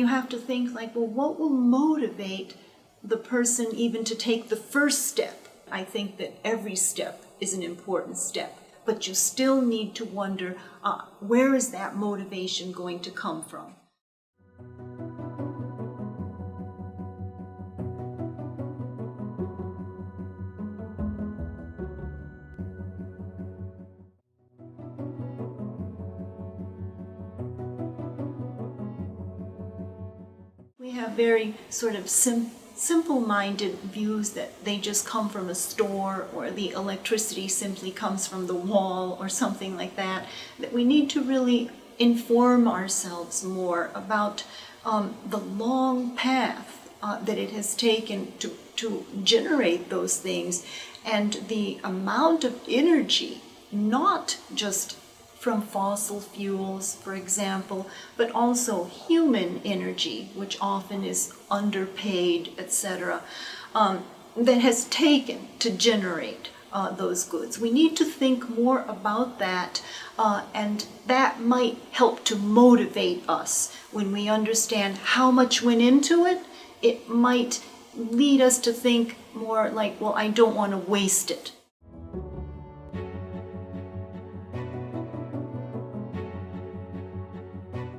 You have to think like, well, what will motivate the person even to take the first step? I think that every step is an important step, but you still need to wonder, where is that motivation going to come from? We have very sort of simple-minded views that they just come from a store, or the electricity simply comes from the wall or something like that, that we need to really inform ourselves more about the long path that it has taken to generate those things, and the amount of energy, not just from fossil fuels, for example, but also human energy, which often is underpaid, etc., that has taken to generate those goods. We need to think more about that, and that might help to motivate us. When we understand how much went into it, it might lead us to think more like, well, I don't want to waste it.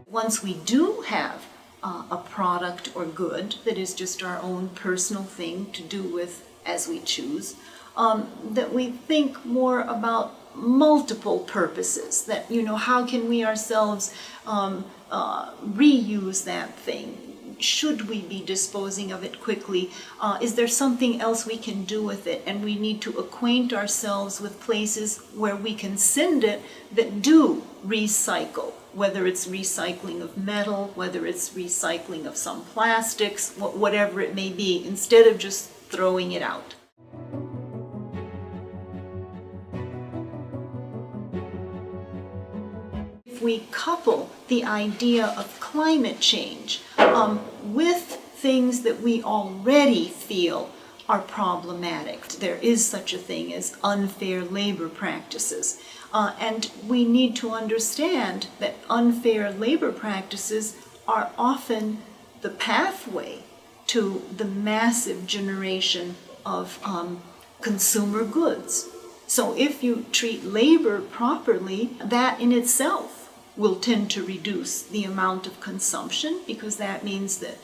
Once we do have a product or good that is just our own personal thing to do with as we choose, that we think more about multiple purposes, that, how can we ourselves reuse that thing? Should we be disposing of it quickly? Is there something else we can do with it? And we need to acquaint ourselves with places where we can send it that do recycle, whether it's recycling of metal, whether it's recycling of some plastics, whatever it may be, instead of just throwing it out. If we couple the idea of climate change with things that we already feel are problematic, there is such a thing as unfair labor practices. And we need to understand that unfair labor practices are often the pathway to the massive generation of consumer goods. So if you treat labor properly, that in itself will tend to reduce the amount of consumption, because that means that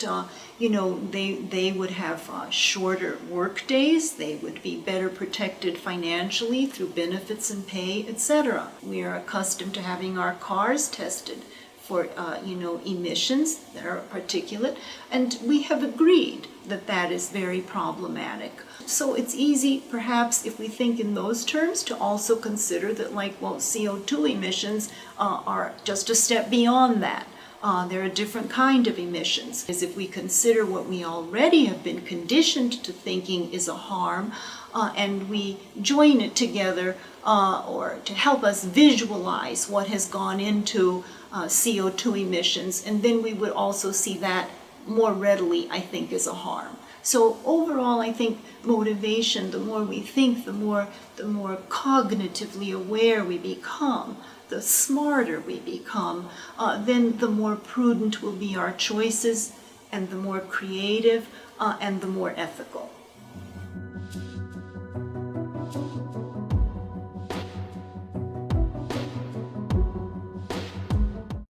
they would have shorter work days, they would be better protected financially through benefits and pay, etc. We are accustomed to having our cars tested for emissions that are particulate, and we have agreed that that is very problematic. So it's easy, perhaps, if we think in those terms, to also consider that, CO2 emissions are just a step beyond that. They're a different kind of emissions. As if we consider what we already have been conditioned to thinking is a harm, and we join it together, or to help us visualize what has gone into CO2 emissions, and then we would also see that more readily, I think, as a harm. So overall, I think motivation, the more we think, the more cognitively aware we become, the smarter we become, then the more prudent will be our choices, and the more creative, and the more ethical.